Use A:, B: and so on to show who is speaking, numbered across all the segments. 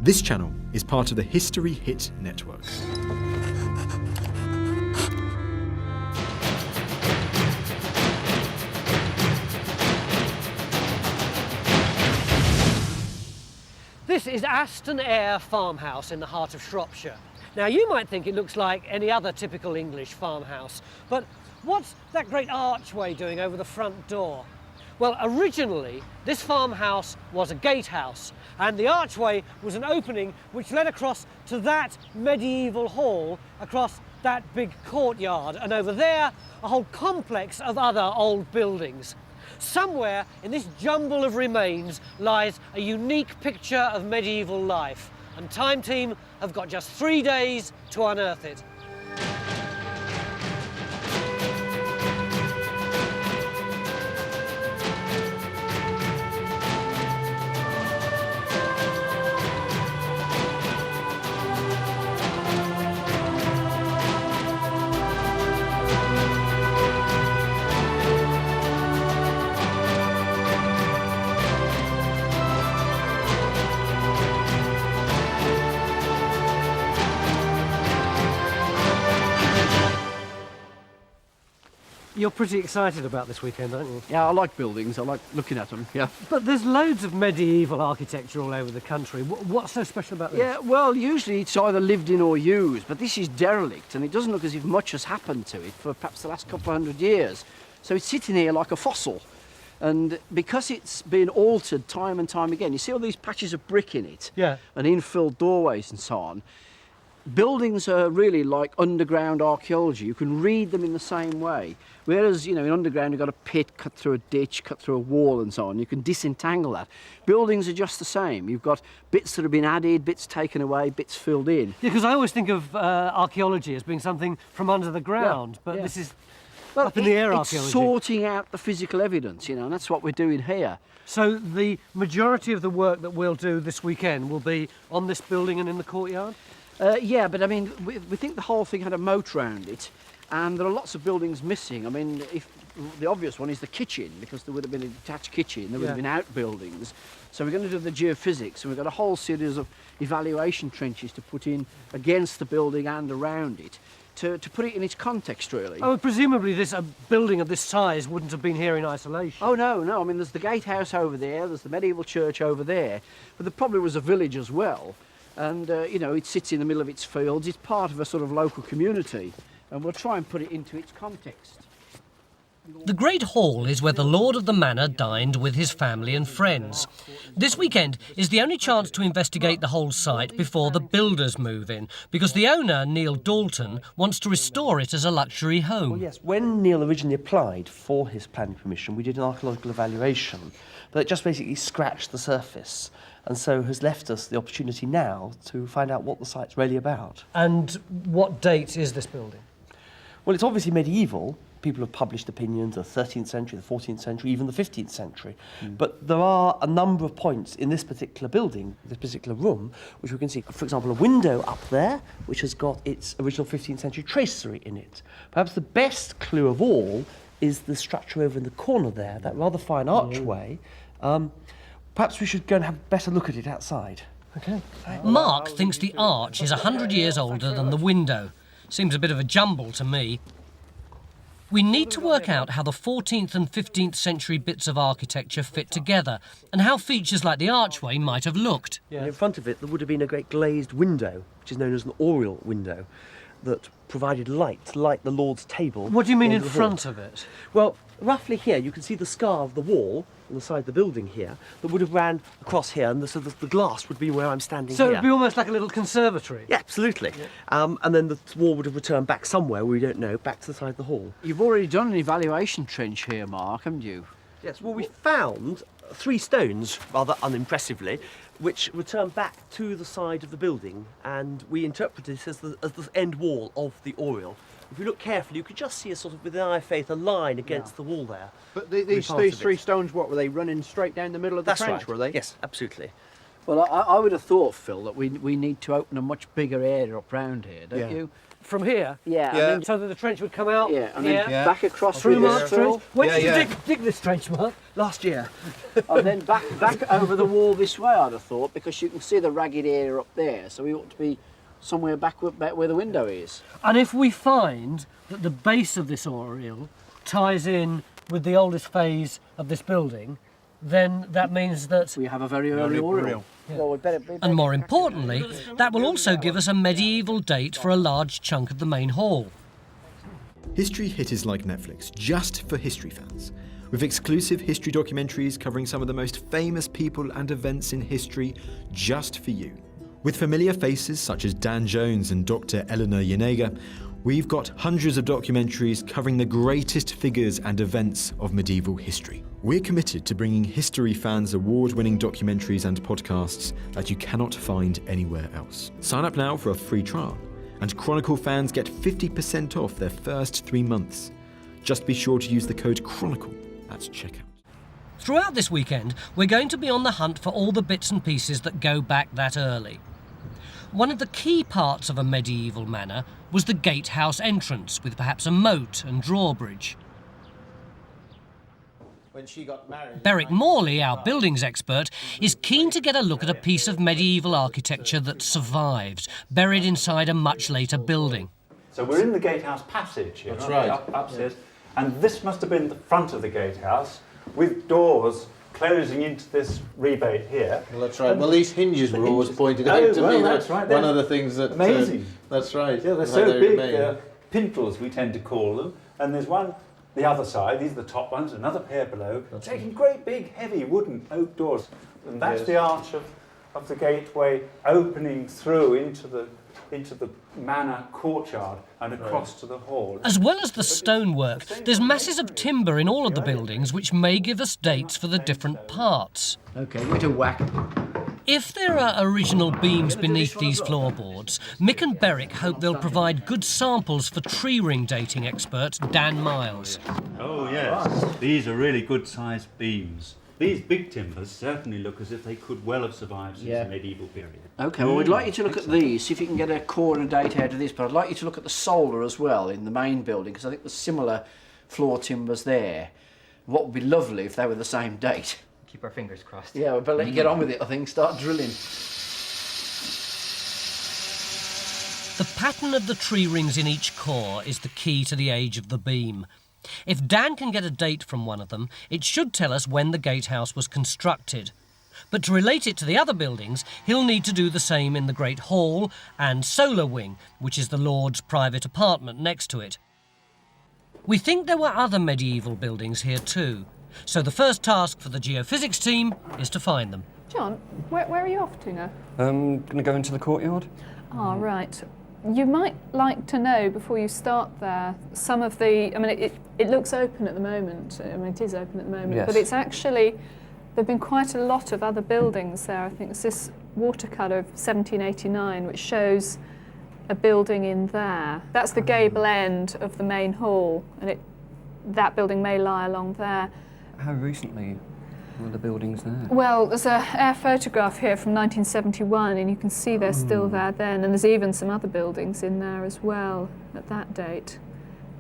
A: This channel is part of the History Hit network.
B: This is Aston Ayr Farmhouse in the heart of Shropshire. Now you might think it looks like any other typical English farmhouse, but what's that great archway doing over the front door? Well, originally this farmhouse was a gatehouse, and the archway was an opening which led across to that medieval hall, across that big courtyard, and over there a whole complex of other old buildings. Somewhere in this jumble of remains lies a unique picture of medieval life, and Time Team have got just 3 days to unearth it. You're pretty excited about this weekend, aren't you?
C: Yeah, I like buildings. I like looking at them, yeah.
B: But there's loads of medieval architecture all over the country. What's so special about this?
C: Yeah, well, usually it's either lived in or used, but this is derelict, and it doesn't look as if much has happened to it for perhaps the last couple of 100 years. So it's sitting here like a fossil. And because it's been altered time and time again, you see all these patches of brick in it,
B: Yeah.
C: and infill doorways and so on. Buildings are really like underground archaeology. You can read them in the same way. Whereas, you know, in underground you've got a pit, cut through a ditch, cut through a wall and so on. You can disentangle that. Buildings are just the same. You've got bits that have been added, bits taken away, bits filled in.
B: Yeah, because I always think of archaeology as being something from under the ground, but
C: yeah.
B: this is
C: Well,
B: up in the air
C: it's
B: archaeology.
C: sorting out the physical evidence, you know, and that's what we're doing here.
B: So the majority of the work that we'll do this weekend will be on this building and in the courtyard?
C: Yeah, but I mean, we think the whole thing had a moat round it, and there are lots of buildings missing. I mean, the obvious one is the kitchen, because there would have been a detached kitchen, there would have been outbuildings. So we're going to do the geophysics, and we've got a whole series of evaluation trenches to put in against the building and around it, to put it in its context, really.
B: Oh, presumably a building of this size wouldn't have been here in isolation.
C: Oh, no, I mean, there's the gatehouse over there, there's the medieval church over there, but there probably was a village as well. And, you know, it sits in the middle of its fields. It's part of a sort of local community, and we'll try and put it into its context.
B: The Great Hall is where the lord of the manor dined with his family and friends. This weekend is the only chance to investigate the whole site before the builders move in, because the owner, Neil Dalton, wants to restore it as a luxury home.
D: Well, yes, when Neil originally applied for his planning permission, we did an archaeological evaluation, but it just basically scratched the surface, and so has left us the opportunity now to find out what the site's really about.
B: And what date is this building?
D: Well, it's obviously medieval. People have published opinions of the 13th century, the 14th century, even the 15th century. But there are a number of points in this particular building, this particular room, which we can see. For example, a window up there, which has got its original 15th century tracery in it. Perhaps the best clue of all is the structure over in the corner there, that rather fine archway. Perhaps we should go and have a better look at it outside.
B: Okay. Mark thinks the arch is 100 years older than the window. Seems a bit of a jumble to me. We need to work out how the 14th and 15th century bits of architecture fit together, and how features like the archway might have looked.
D: Yeah. In front of it, there would have been a great glazed window, which is known as an oriel window, that provided light, like the Lord's table.
B: What do you mean in
D: the hall.
B: front of it?
D: Well, roughly here, you can see the scar of the wall on the side of the building here that would have ran across here, and so the glass would be where I'm standing
B: So
D: here.
B: it'd be almost like a little conservatory?
D: Yeah, absolutely. Yeah. And then the wall would have returned back somewhere, we don't know, back to the side of the hall.
C: You've already done an evaluation trench here, Mark, haven't you?
D: Yes, well, we found 3 stones, rather unimpressively, which return back to the side of the building, and we interpret this as the end wall of the oriel. If you look carefully, you could just see a sort of, with an eye of faith, a line against the wall there.
E: But these 3 stones, what were they running straight down the middle of the trench?
D: Right.
E: Were they?
D: Yes, absolutely.
C: Well, I would have thought, Phil, that we need to open a much bigger area up round here, don't you?
B: From here?
C: Yeah.
E: Yeah.
C: And
B: So that the trench would come out
C: then, and
B: here,
C: then back across
B: through
C: with
B: Mark's
C: this, Phil,
B: trench. When
E: Yeah,
B: did you
E: yeah.
B: dig this trench, Mark?
D: Last year.
C: and then back over the wall this way, I'd have thought, because you can see the ragged area up there, so we ought to be somewhere back where the window is.
B: And if we find that the base of this oriel ties in with the oldest phase of this building, then that means that...
C: We have a very early oriel. Well, we'd better
F: And more importantly, that will also give us a medieval date for a large chunk of the main hall.
A: History Hit is like Netflix, just for history fans. With exclusive history documentaries covering some of the most famous people and events in history, just for you. With familiar faces such as Dan Jones and Dr. Eleanor Yanega, we've got hundreds of documentaries covering the greatest figures and events of medieval history. We're committed to bringing history fans award-winning documentaries and podcasts that you cannot find anywhere else. Sign up now for a free trial, and Chronicle fans get 50% off their first 3 months. Just be sure to use the code Chronicle at checkout.
F: Throughout this weekend, we're going to be on the hunt for all the bits and pieces that go back that early. One of the key parts of a medieval manor was the gatehouse entrance, with perhaps a moat and drawbridge.
E: When she got married...
F: Beric Morley, our buildings expert, is keen to get a look at a piece of medieval architecture that survived, buried inside a much later building.
G: So we're in the gatehouse passage here,
E: That's
G: aren't we?
E: right.
G: Upstairs. And this must have been the front of the gatehouse, with doors closing into this rebate here.
E: Well, that's right. Well, these hinges were always pointed
G: Oh,
E: out to
G: well,
E: me.
G: that's right.
E: One
G: They're
E: of the things that...
G: amazing.
E: That's right.
G: Yeah, they're
E: how
G: so
E: they
G: big.
E: remain.
G: Pintles, we tend to call them. And there's one, the other side, these are the top ones, another pair below, taking great big, heavy wooden oak doors. And that's
E: Yes.
G: the arch of the gateway opening through into the manor courtyard and across to the hall.
F: As well as the stonework, there's masses of timber in all of the buildings which may give us dates for the different parts.
C: Okay, give it a whack.
F: If there are original beams beneath these floorboards, Mick and Beric hope they'll provide good samples for tree ring dating expert Dan Miles.
H: Oh yes, these are really good sized beams. These big timbers certainly look as if they could well have survived since the medieval period.
C: Okay, well, we'd like you to look at these, see if you can get a corner date out of this, but I'd like you to look at the solar as well in the main building, because I think there's similar floor timbers there. What would be lovely if they were the same date.
I: Keep our fingers crossed.
C: Yeah, we better let you get on with it, I think. Start drilling.
F: The pattern of the tree rings in each core is the key to the age of the beam. If Dan can get a date from one of them, it should tell us when the gatehouse was constructed. But to relate it to the other buildings, he'll need to do the same in the Great Hall and Solar Wing, which is the Lord's private apartment next to it. We think there were other medieval buildings here too, so the first task for the geophysics team is to find them.
J: John, where are you off to now?
I: Going to go into the courtyard.
J: Ah, right. You might like to know before you start there some of the. I mean, it looks open at the moment. I mean, it is open at the moment,
I: Yes.
J: but it's actually there've been quite a lot of other buildings there. I think there's this watercolour of 1789 which shows a building in there. That's the gable end of the main hall, and that building may lie along there.
I: How recently were the buildings there?
J: Well, there's an air photograph here from 1971, and you can see they're still there then, and there's even some other buildings in there as well at that date.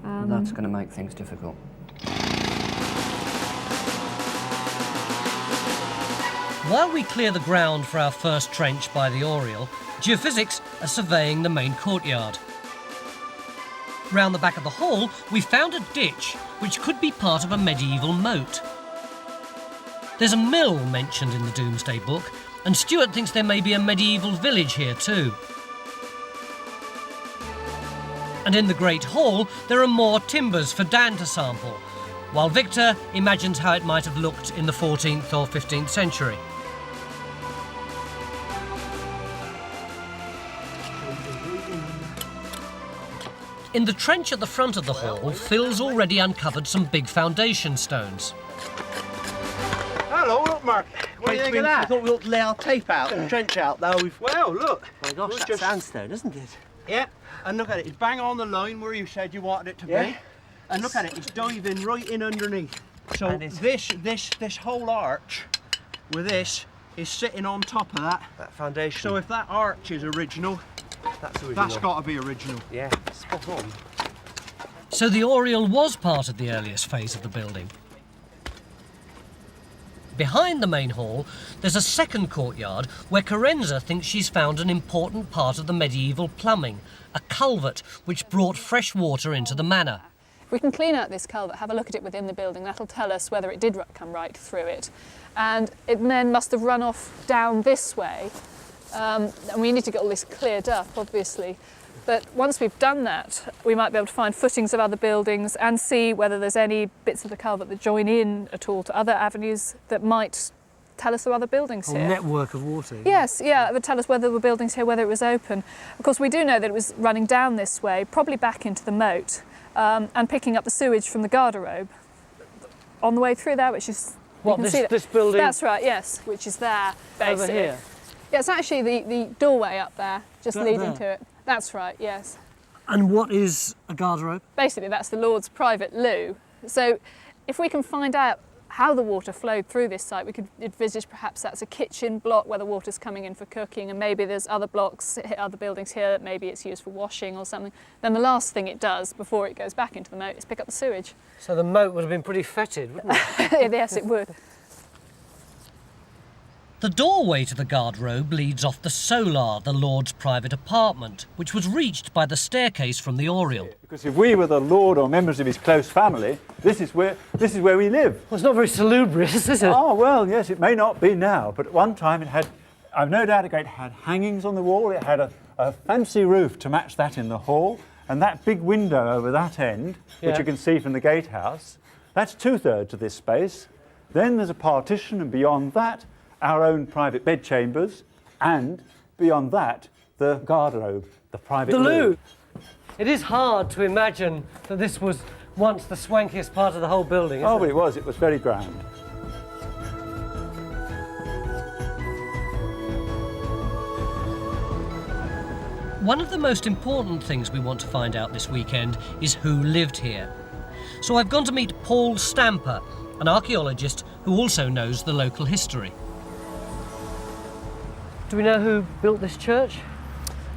I: That's going to make things difficult.
F: While we clear the ground for our first trench by the Oriel, geophysics are surveying the main courtyard. Round the back of the hall, we found a ditch, which could be part of a medieval moat. There's a mill mentioned in the Doomsday Book, and Stuart thinks there may be a medieval village here too. And in the Great Hall, there are more timbers for Dan to sample, while Victor imagines how it might have looked in the 14th or 15th century. In the trench at the front of the hall, Phil's already uncovered some big foundation stones.
E: Hello, look, Mark. What do you think of
D: I
E: that?
D: thought we ought to lay our tape out, the trench out, though.
E: Well, look.
D: My gosh,
E: We'll
D: that's
E: just-
D: sandstone, isn't it?
E: Yeah, and look at it. It's bang on the line where you said you wanted it to
D: Yeah.
E: be. And look at it. It's diving right in underneath. So
D: And it's-
E: this whole arch with this is sitting on top of that.
D: That foundation.
E: So if that arch is original,
D: that's original.
E: that's got to be original.
D: Yeah, spot on.
F: So the oriel was part of the earliest phase of the building. Behind the main hall, there's a second courtyard where Carenza thinks she's found an important part of the medieval plumbing, a culvert which brought fresh water into the manor.
J: If we can clean out this culvert, have a look at it within the building, that'll tell us whether it did come right through it. And it then must have run off down this way. And we need to get all this cleared up, obviously. But once we've done that, we might be able to find footings of other buildings and see whether there's any bits of the culvert that join in at all to other avenues that might tell us there are other buildings
B: A
J: here.
B: network of water.
J: Yes, yeah, it would tell us whether there were buildings here, whether it was open. Of course, we do know that it was running down this way, probably back into the moat, and picking up the sewage from the garderobe on the way through there, which is...
B: What, this building?
J: That's right, yes, which is there, basically.
B: Over here?
J: Yeah, it's actually the doorway up there, just
B: That
J: leading
B: there?
J: to it. That's right, yes.
B: And what is a garderobe?
J: Basically, that's the Lord's private loo. So if we can find out how the water flowed through this site, we could envisage perhaps that's a kitchen block where the water's coming in for cooking, and maybe there's other blocks, other buildings here that maybe it's used for washing or something. Then the last thing it does before it goes back into the moat is pick up the sewage.
B: So the moat would have been pretty fetid, wouldn't it?
J: Yes, it would.
F: The doorway to the garderobe leads off the solar, the Lord's private apartment, which was reached by the staircase from the oriel.
G: Because if we were the Lord or members of his close family, this is where we live.
B: Well, it's not very salubrious, is it?
G: Oh, well, yes, it may not be now, but at one time it had, I've no doubt it had hangings on the wall, it had a fancy roof to match that in the hall, and that big window over that end, which you can see from the gatehouse, that's 2/3 of this space. Then there's a partition, and beyond that, our own private bedchambers, and beyond that, the garderobe, the private loo.
B: It is hard to imagine that this was once the swankiest part of the whole building, isn't
G: Oh, but it was very grand.
F: One of the most important things we want to find out this weekend is who lived here. So I've gone to meet Paul Stamper, an archaeologist who also knows the local history.
B: Do we know who built this church?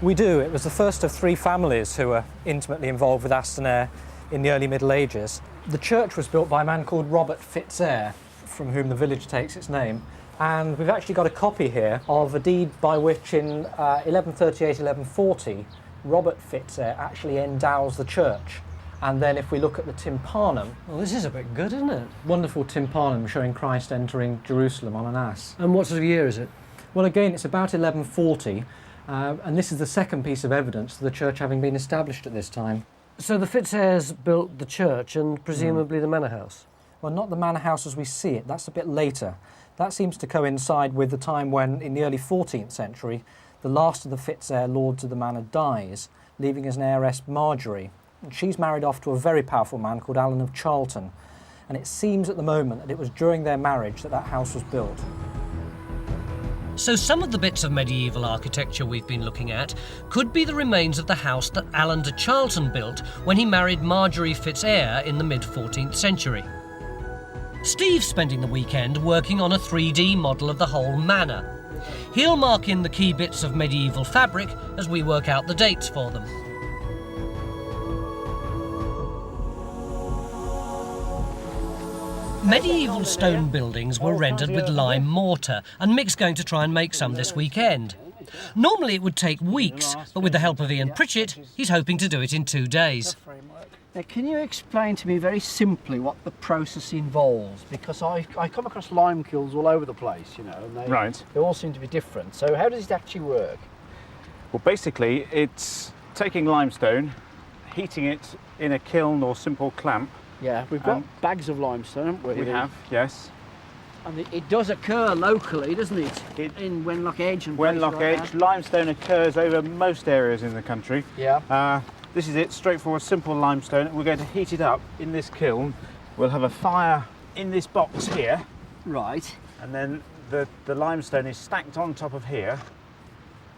K: We do. It was the first of 3 families who were intimately involved with Aston in the early Middle Ages. The church was built by a man called Robert Fitzeyre, from whom the village takes its name. And we've actually got a copy here of a deed by which in 1138-1140 Robert Fitzeyre actually endows the church. And then if we look at the tympanum...
B: Well, this is a bit good, isn't it?
K: Wonderful tympanum showing Christ entering Jerusalem on an ass.
B: And what sort of year is it?
K: Well, again, it's about 1140, and this is the second piece of evidence of the church having been established at this time.
B: So the Fitzeyres built the church and presumably the manor house?
K: Well, not the manor house as we see it. That's a bit later. That seems to coincide with the time when, in the early 14th century, the last of the Fitzeyre lords of the manor dies, leaving as an heiress Marjorie. And she's married off to a very powerful man called Alan of Charlton. And it seems at the moment that it was during their marriage that that house was built.
F: So some of the bits of medieval architecture we've been looking at could be the remains of the house that Alan de Charlton built when he married Marjorie Fitzeyre in the mid-14th century. Steve's spending the weekend working on a 3D model of the whole manor. He'll mark in the key bits of medieval fabric as we work out the dates for them. Medieval stone buildings were rendered with lime mortar, and Mick's going to try and make some this weekend. Normally it would take weeks, but with the help of Ian Pritchett, he's hoping to do it in 2 days.
C: Now, can you explain to me very simply what the process involves? Because I come across lime kilns all over the place, you know, and they all seem to be different. So how does it actually work?
G: Well, basically, it's taking limestone, heating it in a kiln or simple clamp.
C: Yeah, we've got bags of limestone, haven't we?
G: We have, yes.
C: And it does occur locally, doesn't it? In Wenlock Edge and
G: Wenlock Edge, limestone occurs over most areas in the country.
C: Yeah.
G: This is it, straightforward, simple limestone. We're going to heat it up in this kiln. We'll have a fire in this box here.
C: Right.
G: And then the limestone is stacked on top of here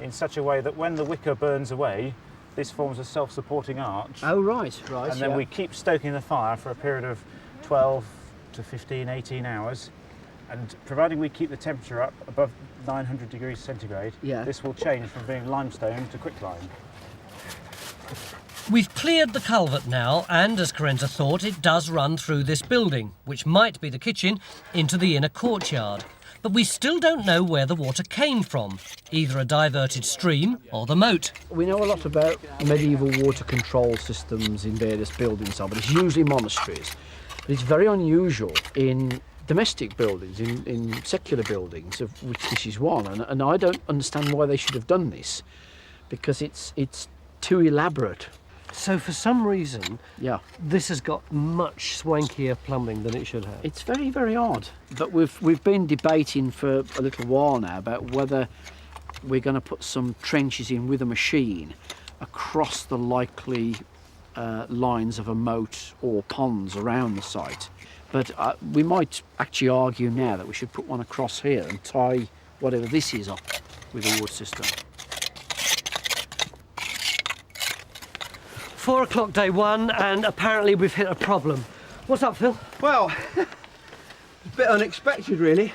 G: in such a way that when the wicker burns away, this forms a self-supporting arch.
C: Oh, right.
G: And then we keep stoking the fire for a period of 12 to 15, 18 hours. And providing we keep the temperature up above 900 degrees centigrade, this will change from being limestone to quicklime.
F: We've cleared the culvert now, and as Carenza thought, it does run through this building, which might be the kitchen, into the inner courtyard. But we still don't know where the water came from, either a diverted stream or the moat.
C: We know a lot about medieval water control systems in various buildings, but it's usually monasteries. But it's very unusual in domestic buildings, in secular buildings, of which this is one. And I don't understand why they should have done this, because it's too elaborate.
B: So for some reason, this has got much swankier plumbing than it should have.
C: It's very, very odd. But we've been debating for a little while now about whether we're going to put some trenches in with a machine across the likely lines of a moat or ponds around the site. But we might actually argue now that we should put one across here and tie whatever this is up with the water system.
B: 4 o'clock day one, and apparently we've hit a problem. What's up, Phil?
E: Well, it's a bit unexpected, really.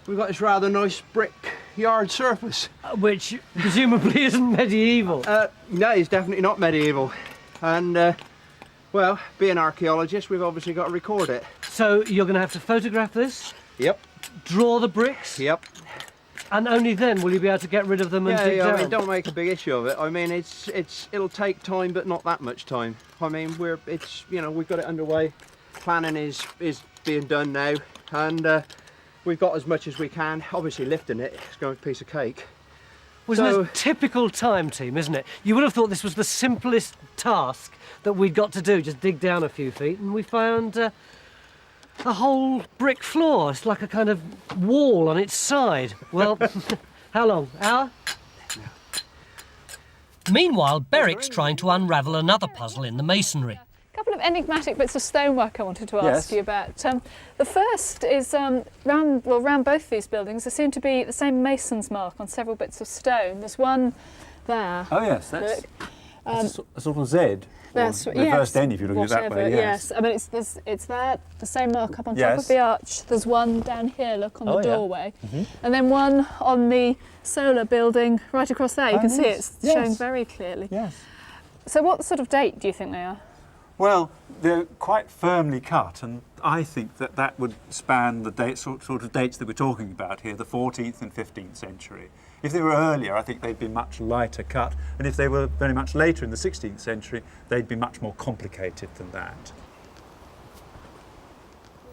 E: We've got this rather nice brick yard surface.
B: Which presumably isn't medieval.
E: No, it's definitely not medieval. And, well, being archaeologists, we've obviously got to record it.
B: So you're going to have to photograph this?
E: Yep.
B: Draw the bricks?
E: Yep.
B: And only then will you be able to get rid of them and dig down?
E: I mean, don't make a big issue of it. I mean, it'll take time, but not that much time. I mean, we've got it underway. Planning is being done now, and we've got as much as we can. Obviously, lifting it is going to be a piece of cake.
B: Well, so, it's typical time team, isn't it? You would have thought this was the simplest task that we'd got to do, just dig down a few feet, and we found a whole brick floor. It's like a kind of wall on its side. Well, how long? Hour?
F: Meanwhile, Berwick's trying to unravel another puzzle in the masonry.
J: A couple of enigmatic bits of stonework I wanted to ask you about. The first is round both these buildings there seem to be the same mason's mark on several bits of stone. There's one there.
G: Oh yes, that's a sort of Z.
J: That's
G: reversed N if you look at it that way.
J: Yes, I mean it's there, the same mark up on top of the arch. There's one down here, look, on the doorway, and then one on the solar building right across there. You can see it's showing very clearly.
G: Yes.
J: So what sort of date do you think they are?
G: Well, they're quite firmly cut, and I think that would span the sort of dates that we're talking about here, the 14th and 15th century. If they were earlier, I think they'd be much lighter cut, and if they were very much later in the 16th century, they'd be much more complicated than that.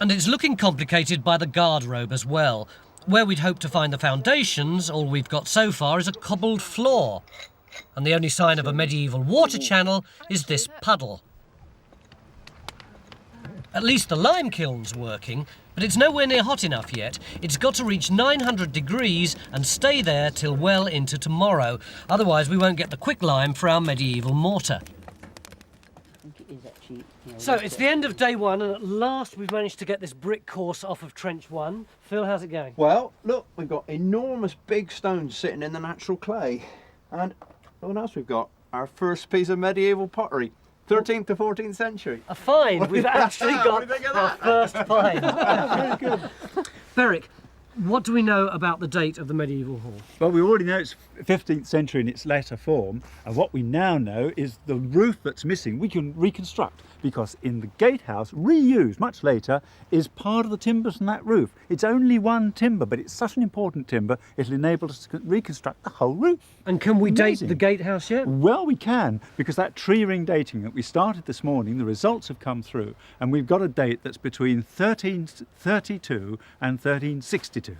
F: And it's looking complicated by the garderobe as well. Where we'd hoped to find the foundations, all we've got so far is a cobbled floor. And the only sign of a medieval water channel is this puddle. At least the lime kiln's working, but it's nowhere near hot enough yet. It's got to reach 900 degrees and stay there till well into tomorrow. Otherwise we won't get the quicklime for our medieval mortar.
B: So it's the end of day one, and at last we've managed to get this brick course off of trench one. Phil, how's it going?
E: Well, look, we've got enormous big stones sitting in the natural clay. And what else we've got? Our first piece of medieval pottery. 13th to 14th century.
B: A find. We've actually got our first find.
G: Very good.
B: Berwick, what do we know about the date of the medieval hall?
G: Well, we already know it's 15th century in its latter form, and what we now know is the roof that's missing we can reconstruct, because in the gatehouse, reused much later, is part of the timbers from that roof. It's only one timber, but it's such an important timber, it'll enable us to reconstruct the whole roof.
B: And can we date the gatehouse yet?
G: Well, we can, because that tree ring dating that we started this morning, the results have come through, and we've got a date that's between 1332 and 1362.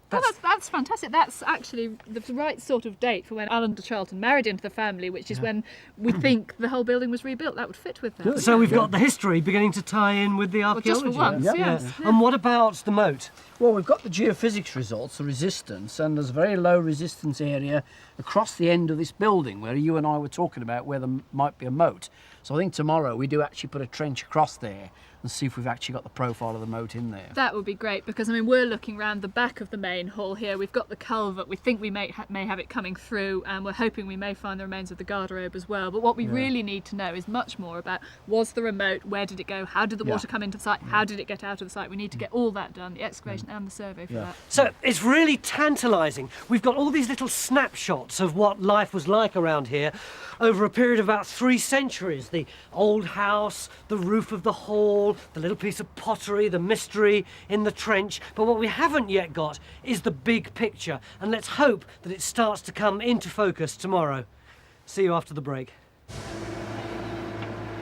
J: That's fantastic. That's actually the right sort of date for when Alan de Charlton married into the family, which is when we think the whole building was rebuilt. That would fit with that.
B: So we've got the history beginning to tie in with the archaeology.
J: Well, just for once, yes.
B: And what about the moat?
C: Well, we've got the geophysics results, the resistance, and there's a very low resistance area across the end of this building where you and I were talking about where there might be a moat. So I think tomorrow we do actually put a trench across there and see if we've actually got the profile of the moat in there.
J: That would be great, because I mean we're looking round the back of the main hall here. We've got the culvert. We think we may have it coming through, and we're hoping we may find the remains of the garderobe as well. But what we really need to know is much more about, was there a moat? Where did it go? How did the water come into the site? How did it get out of the site? We need to get all that done, the excavation and the survey for that.
B: So it's really tantalising. We've got all these little snapshots of what life was like around here over a period of about 3 centuries. The old house, the roof of the hall, the little piece of pottery, the mystery in the trench. But what we haven't yet got is the big picture. And let's hope that it starts to come into focus tomorrow. See you after the break.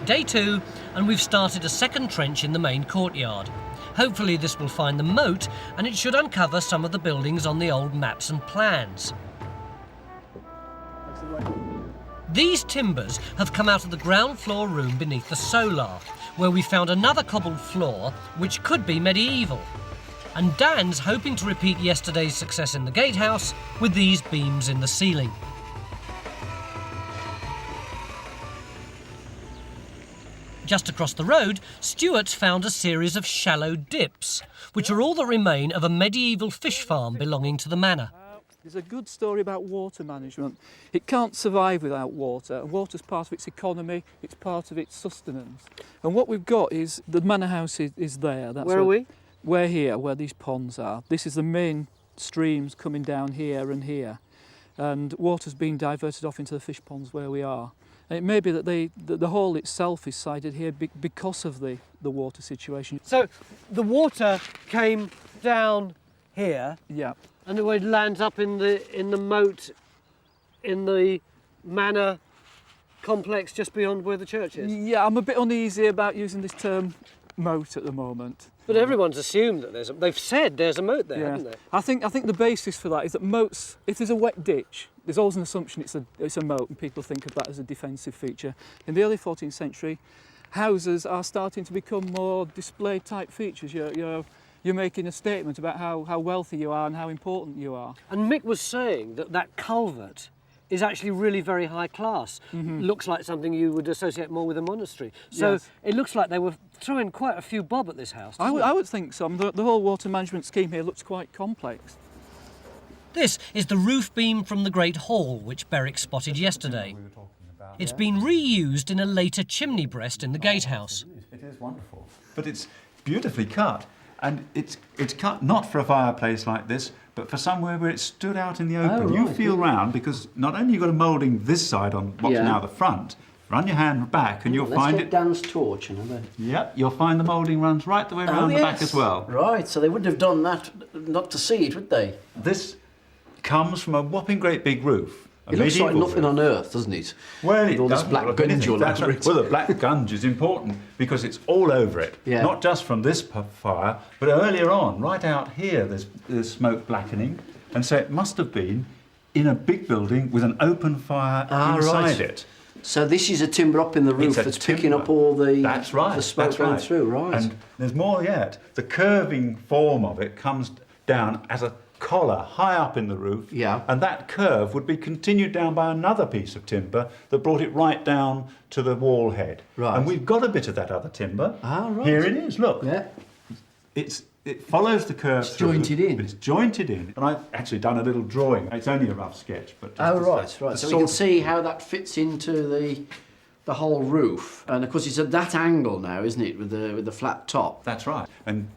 F: Day 2, and we've started a second trench in the main courtyard. Hopefully this will find the moat, and it should uncover some of the buildings on the old maps and plans. These timbers have come out of the ground floor room beneath the solar, where we found another cobbled floor which could be medieval. And Dan's hoping to repeat yesterday's success in the gatehouse with these beams in the ceiling. Just across the road, Stuart's found a series of shallow dips, which are all that remain of a medieval fish farm belonging to the manor.
L: There's a good story about water management. It can't survive without water. Water's part of its economy, it's part of its sustenance. And what we've got is, the manor house is there. That's
B: Where are we?
L: We're here, where these ponds are. This is the main streams coming down here and here. And water's being diverted off into the fish ponds where we are. And it may be that the hall itself is sited here because of the water situation.
B: So the water came down here.
L: Yeah.
B: And it lands up in the moat in the manor complex just beyond where the church is.
L: Yeah, I'm a bit uneasy about using this term moat at the moment.
B: But everyone's assumed that they've said there's a moat there,
L: Yeah.
B: haven't they?
L: I think the basis for that is that moats, if there's a wet ditch, there's always an assumption it's a moat, and people think of that as a defensive feature. In the early 14th century, houses are starting to become more display type features. You're making a statement about how wealthy you are and how important you are.
B: And Mick was saying that culvert is actually really very high class. Looks like something you would associate more with a monastery. So
L: Yes.
B: it looks like they were throwing quite a few bob at this house.
L: I would think so. The whole water management scheme here looks quite complex.
F: This is the roof beam from the Great Hall, which Berwick spotted yesterday. It's been reused in a later chimney breast in the gatehouse.
H: It is wonderful. But it's beautifully cut. And it's cut not for a fireplace like this, but for somewhere where it stood out in the open. You feel round, because not only you've got a moulding this side on what's now the front, run your hand back and you'll find it.
C: Let's get Dan's torch and then.
H: Yep, you'll find the moulding runs right the way around the back as well.
C: Right, so they wouldn't have done that not to see it, would they?
H: This comes from a whopping great big roof.
C: It looks like nothing on earth, doesn't it?
H: Well,
C: with all this black gunge all over it.
H: Well, the black gunge is important because it's all over it.
C: Yeah.
H: Not just from this fire, but earlier on, right out here, there's smoke blackening. And so it must have been in a big building with an open fire inside it.
C: So this is a timber up in the roof that's picking up all the, the smoke going through, right.
H: And there's more yet. The curving form of it comes down as a collar high up in the roof, and that curve would be continued down by another piece of timber that brought it right down to the wall head.
C: Right.
H: And we've got a bit of that other timber.
C: Right.
H: Here it is, look.
C: Yeah.
H: It follows the curve.
C: It's jointed in.
H: But it's jointed in. And I've actually done a little drawing. It's only a rough sketch, but
C: right. So we can see how that fits into the whole roof. And of course it's at that angle now, isn't it, with the flat top?
H: That's right. And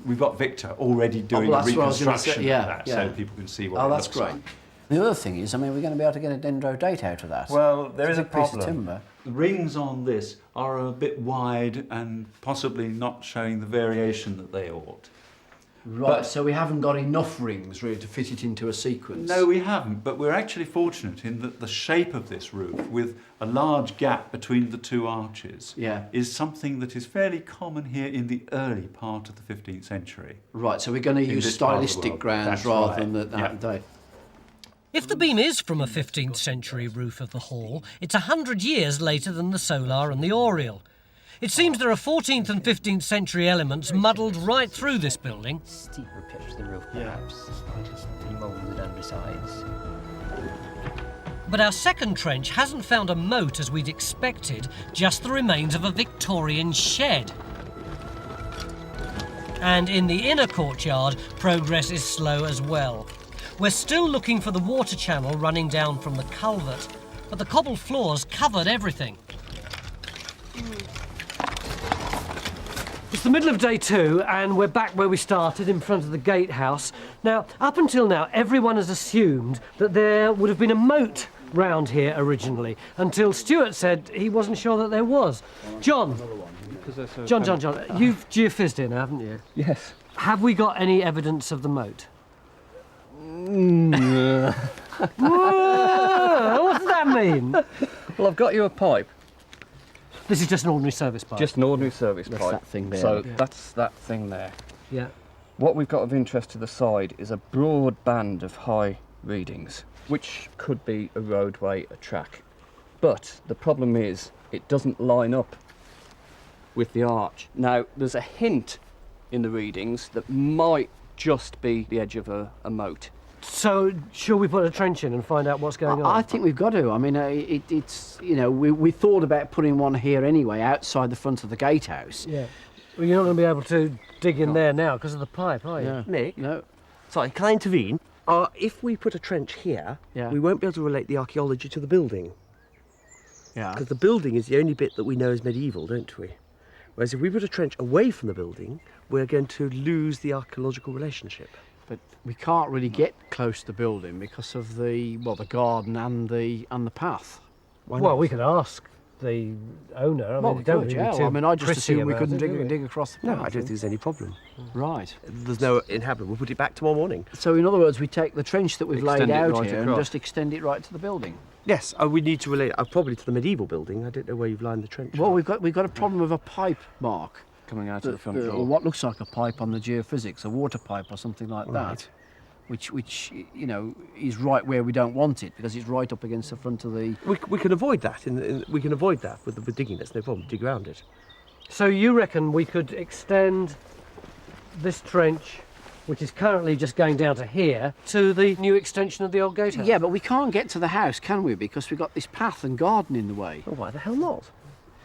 H: we've got Victor already doing a reconstruction of that, so people can see what it looks like.
C: The other thing is, I mean, we're going to be able to get a dendro date out of that.
H: Well, there is a
C: piece of
H: problem.
C: timber.
H: The rings on this are a bit wide and possibly not showing the variation that they ought.
C: Right, so we haven't got enough rings really to fit it into a sequence.
H: No, we haven't, but we're actually fortunate in that the shape of this roof, with a large gap between the two arches, is something that is fairly common here in the early part of the 15th century.
C: Right, so we're going to use stylistic grounds rather than that day.
F: If the beam is from a 15th century roof of the hall, it's 100 years later than the solar and the oriel. It seems there are 14th and 15th century elements muddled right through this building.
I: Steeper pitch of the roof, perhaps. Just remoulded undersides.
F: But our second trench hasn't found a moat as we'd expected, just the remains of a Victorian shed. And in the inner courtyard, progress is slow as well. We're still looking for the water channel running down from the culvert, but the cobbled floors covered everything.
B: It's the middle of day 2 and we're back where we started, in front of the gatehouse. Now, up until now, everyone has assumed that there would have been a moat round here originally, until Stuart said he wasn't sure that there was. John, you've geophysicked here now, haven't you?
L: Yes.
B: Have we got any evidence of the moat?
L: Whoa,
B: Whoa, what does that mean?
L: Well, I've got you a pipe.
B: This is just an ordinary service pipe.
L: Just an ordinary service pipe.
C: That's that thing there.
L: So that's that thing there.
B: Yeah.
L: What we've got of interest to the side is a broad band of high readings, which could be a roadway, a track. But the problem is it doesn't line up with the arch. Now, there's a hint in the readings that might just be the edge of a moat.
B: So, shall we put a trench in and find out what's going on?
C: I think we've got to. I mean, it's, you know, we thought about putting one here anyway, outside the front of the gatehouse.
B: Yeah. Well, you're not going to be able to dig in there now because of the pipe, are you?
C: Yeah.
D: Nick?
C: No.
D: Sorry, can I intervene? If we put a trench here,
C: Yeah.
D: we won't be able to relate the archaeology to the building.
C: Yeah.
D: Because the building is the only bit that we know is medieval, don't we? Whereas if we put a trench away from the building, we're going to lose the archaeological relationship.
C: But we can't really get close to the building because of the garden and the path.
B: Well, we could ask the owner. I mean,
C: we
B: don't
C: could,
B: really be
C: yeah.
B: too
C: I mean, I just
B: prissy
C: assumed we
B: about
C: couldn't
B: it, do we?
C: dig across the path.
D: No, I don't think there's any problem.
C: Right.
D: There's no inhabitant. We'll put it back tomorrow morning.
C: So, in other words, we take the trench that we've laid
L: Extend it
C: out
L: right
C: here and
L: across.
C: just extend it right to the building.
D: Yes, we need to relate probably to the medieval building. I don't know where you've lined the trench.
C: Well, we've got a problem with a pipe, Mark.
L: Coming out of the front
C: Or
L: door.
C: what looks like a pipe on the geophysics, a water pipe or something like
D: Right.
C: that, which you know is right where we don't want it because it's right up against the front of the.
D: We can avoid that. We can avoid that with digging. That's no problem. Dig around it.
B: So you reckon we could extend this trench, which is currently just going down to here, to the new extension of the old gatehouse?
C: Yeah, but we can't get to the house, can we? Because we've got this path and garden in the way.
D: Oh, why the hell not?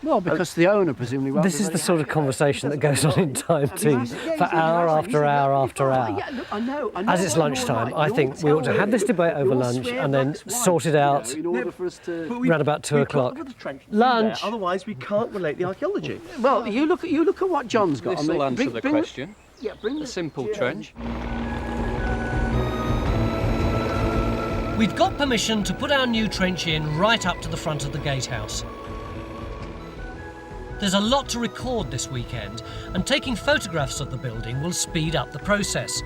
C: Well, because the owner presumably won't.
B: This
C: be
B: is the
C: very
B: sort of
C: happy.
B: conversation that goes on in time teams for hour after hour after hour.
C: Yeah, look, I know
B: As it's
C: you're
B: lunchtime,
C: right.
B: I
C: You'll
B: think we ought to
C: tell
B: have this
C: me.
B: debate over
C: You'll
B: lunch
C: swear
B: and then
C: black's white,
B: sort it out
C: you know, in order for us to.
B: around about 2 o'clock. Lunch.
D: Otherwise, we can't relate the archaeology.
C: Well, you look at what John's got.
L: This will answer the question.
C: Yeah, bring
L: A simple trench.
F: We've got permission to put our new trench in right up to the front of the gatehouse. There's a lot to record this weekend, and taking photographs of the building will speed up the process.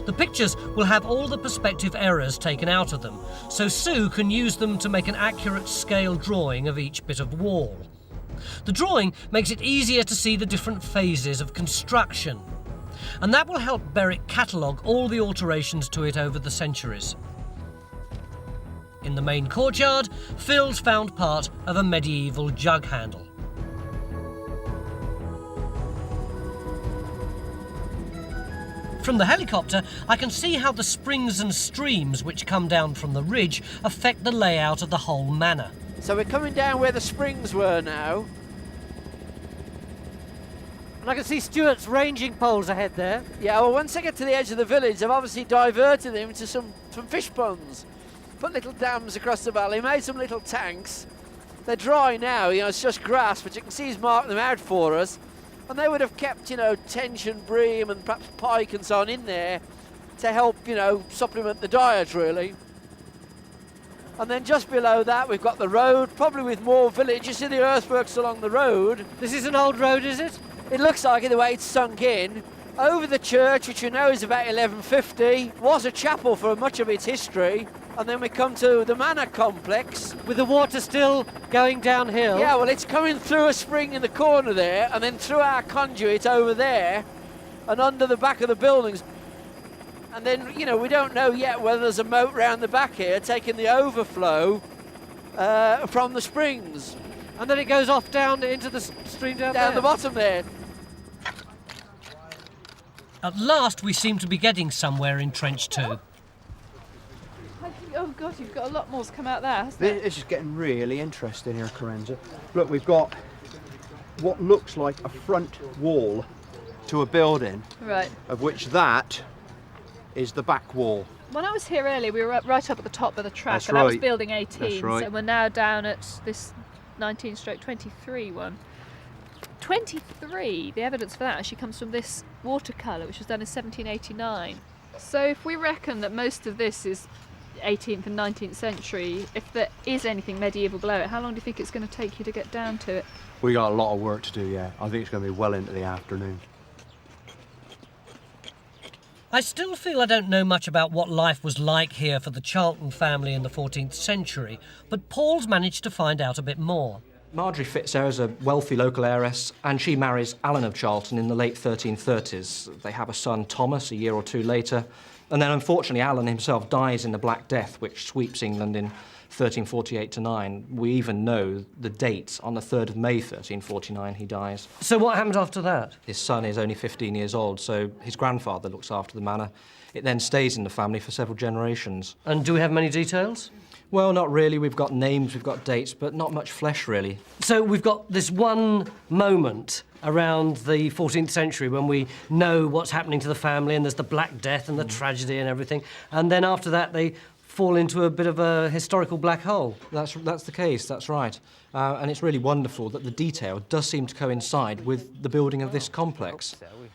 F: The pictures will have all the perspective errors taken out of them, so Sue can use them to make an accurate scale drawing of each bit of wall. The drawing makes it easier to see the different phases of construction, and that will help Berwick catalogue all the alterations to it over the centuries. In the main courtyard, Phil's found part of a medieval jug handle. From the helicopter, I can see how the springs and streams which come down from the ridge affect the layout of the whole manor.
C: So we're coming down where the springs were now.
B: And I can see Stuart's ranging poles ahead there.
C: Yeah, well, once they get to the edge of the village, they've obviously diverted them into some fish ponds. Put little dams across the valley, made some little tanks. They're dry now, you know, it's just grass, but you can see he's marked them out for us. And they would have kept, you know, tench and bream and perhaps pike and so on in there to help, you know, supplement the diet, really. And then just below that, we've got the road, probably with more village. You see the earthworks along the road.
B: This is an old road, is it?
C: It looks like it, the way it's sunk in. Over the church, which you know is about 1150, was a chapel for much of its history. And then we come to the manor complex.
B: With the water still going downhill?
C: Yeah, well, it's coming through a spring in the corner there, and then through our conduit over there, and under the back of the buildings. And then, you know, we don't know yet whether there's a moat round the back here, taking the overflow from the springs.
B: And then it goes off down into the stream down there?
C: Down the bottom there.
F: At last, we seem to be getting somewhere in Trench 2.
J: Oh God, you've got a lot more's come out there, hasn't it?
E: This is getting really interesting here, Carenza. Look, we've got what looks like a front wall to a building,
J: Right.
E: of which that is the back wall.
J: When I was here earlier, we were right up at the top of the track,
E: That's
J: and that was
E: right.
J: building 18.
E: That's right.
J: So we're now down at this 19/23 one. 23, the evidence for that actually comes from this watercolour, which was done in 1789. So if we reckon that most of this is 18th and 19th century, if there is anything medieval below it, how long do you think it's going to take you to get down to it?
E: We got a lot of work to do, yeah. I think it's going to be well into the afternoon.
F: I still feel I don't know much about what life was like here for the Charlton family in the 14th century, but Paul's managed to find out a bit more.
C: Marjorie Fitzgerald is a wealthy local heiress, and she marries Alan of Charlton in the late 1330s. They have a son, Thomas, a year or two later, and then unfortunately Alan himself dies in the Black Death, which sweeps England in 1348-9. We even know the date, on the 3rd of May 1349 he dies.
F: So what happened after that?
C: His son is only 15 years old, so his grandfather looks after the manor. It then stays in the family for several generations.
F: And do we have many details?
C: Well, not really. We've got names, we've got dates, but not much flesh, really.
F: So we've got this one moment around the 14th century when we know what's happening to the family, and there's the Black Death and the tragedy and everything, and then after that they fall into a bit of a historical black hole.
C: That's the case, that's right. And it's really wonderful that the detail does seem to coincide with the building of this complex.
I: So we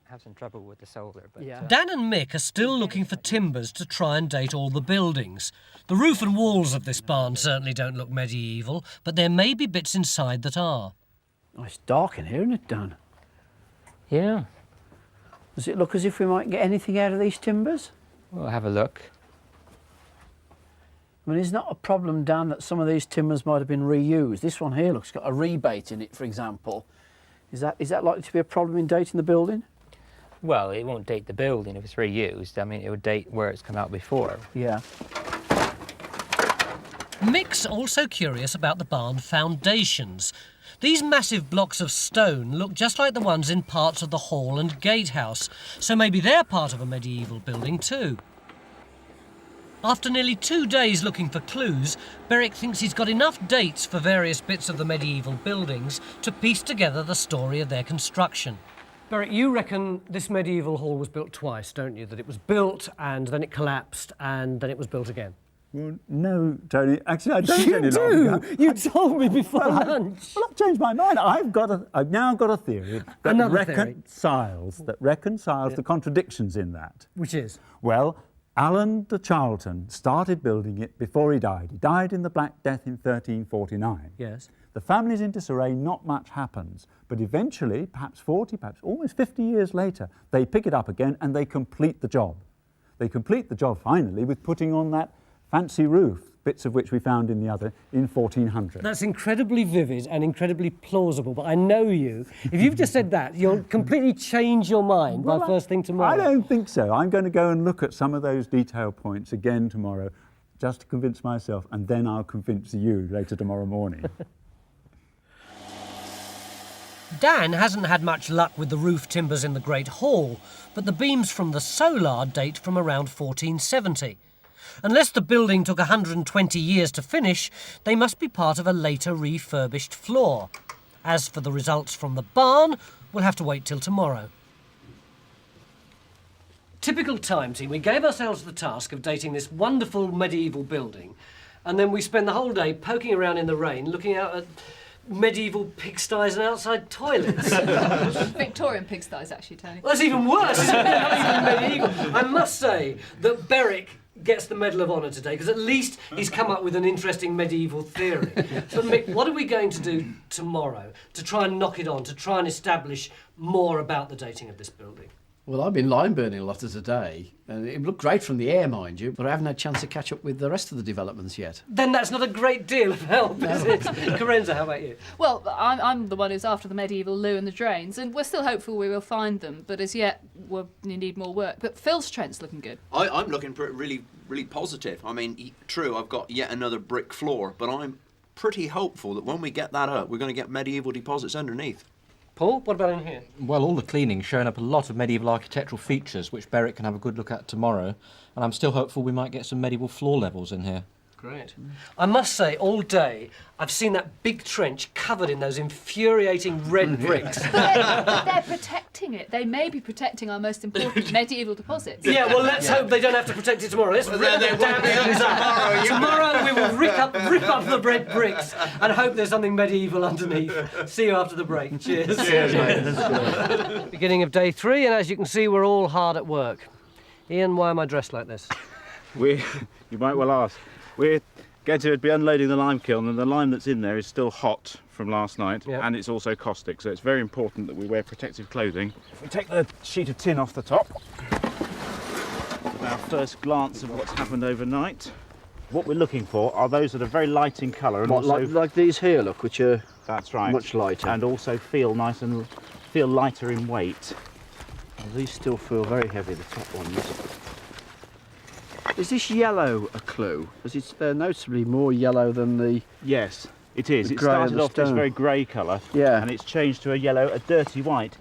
I: have some trouble with the solar, but
F: Dan and Mick are still looking for timbers to try and date all the buildings. The roof and walls of this barn certainly don't look medieval, but there may be bits inside that are.
C: Oh, it's dark in here, isn't it, Dan?
I: yeah,
C: Does it look as if we might get anything out of these timbers?
I: we'll have a look.
C: I mean, is not a problem, Dan, that some of these timbers might have been reused? This one here looks got a rebate in it, for example. Is that likely to be a problem in dating the building?
I: Well, it won't date the building if it's reused. I mean, it would date where it's come out before.
C: Yeah.
F: Mick's also curious about the barn foundations. These massive blocks of stone look just like the ones in parts of the hall and gatehouse, so maybe they're part of a medieval building too. After nearly 2 days looking for clues, Berwick thinks he's got enough dates for various bits of the medieval buildings to piece together the story of their construction. Berwick, you reckon this medieval hall was built twice, don't you? That it was built and then it collapsed and then it was built again?
G: Well, no, Tony. Actually, I don't
B: You
G: any
B: do!
G: longer.
B: You told me before lunch.
G: Well, I've changed my mind. I've now got a theory that
B: Another theory.
G: reconciles the contradictions in that.
B: Which is?
G: Well, Alan de Charlton started building it before he died. He died in the Black Death in 1349.
B: Yes.
G: The family's in disarray, not much happens. But eventually, perhaps 40, perhaps almost 50 years later, they pick it up again and they complete the job. They complete the job finally with putting on that fancy roof, bits of which we found in 1400.
B: That's incredibly vivid and incredibly plausible, but I know you. If you've just said that, you'll completely change your mind by first thing tomorrow.
G: I don't think so. I'm going to go and look at some of those detail points again tomorrow, just to convince myself, and then I'll convince you later tomorrow morning.
F: Dan hasn't had much luck with the roof timbers in the Great Hall, but the beams from the solar date from around 1470. Unless the building took 120 years to finish, they must be part of a later refurbished floor. As for the results from the barn, we'll have to wait till tomorrow. Typical time team, we gave ourselves the task of dating this wonderful medieval building, and then we spend the whole day poking around in the rain looking out at medieval pigsties and outside toilets.
J: Victorian pigsties, actually, Tony.
F: Well, that's even worse, isn't it? Not even medieval. I must say that Berwick gets the Medal of Honour today, because at least he's come up with an interesting medieval theory. So, Mick, what are we going to do tomorrow to try and knock it on, to try and establish more about the dating of this building?
C: Well, I've been line burning a lot of today, and it looked great from the air, mind you, but I haven't had a chance to catch up with the rest of the developments yet.
F: Then that's not a great deal of help, is it? Carenza, how about you?
J: Well, I'm the one who's after the medieval loo and the drains, and we're still hopeful we will find them, but as yet we need more work. But Phil's Trent's looking good.
M: I'm looking really positive. I mean, true, I've got yet another brick floor, but I'm pretty hopeful that when we get that up, we're going to get medieval deposits underneath.
F: Paul, what about in here?
C: Well, all the cleaning's showing up a lot of medieval architectural features, which Berwick can have a good look at tomorrow, and I'm still hopeful we might get some medieval floor levels in here.
F: Great. I must say, all day, I've seen that big trench covered in those infuriating red bricks.
N: They're protecting it. They may be protecting our most important medieval deposits.
F: Yeah, well, let's hope they don't have to protect it tomorrow. Let's rip them damn things up. Tomorrow we will rip up the red bricks and hope there's something medieval underneath. See you after the break. Cheers.
C: Cheers, mate.
B: Beginning of day 3, and as you can see, we're all hard at work. Ian, why am I dressed like this?
H: You might well ask. We're going to be unloading the lime kiln, and the lime that's in there is still hot from last night, and it's also caustic, so it's very important that we wear protective clothing. If we take the sheet of tin off the top, our first glance of what's happened overnight. What we're looking for are those that are very light in colour, and also
C: like these here, look, which are
H: that's right,
C: much lighter,
H: and also feel nice and feel lighter in weight.
C: Well, these still feel very heavy, the top ones. Is this yellow a clue? Because they're noticeably more yellow than the...
H: Yes, it is. It
C: grey of
H: started
C: the
H: off this
C: stone.
H: very grey colour,
C: Yeah,
H: and it's changed to a yellow, a dirty white.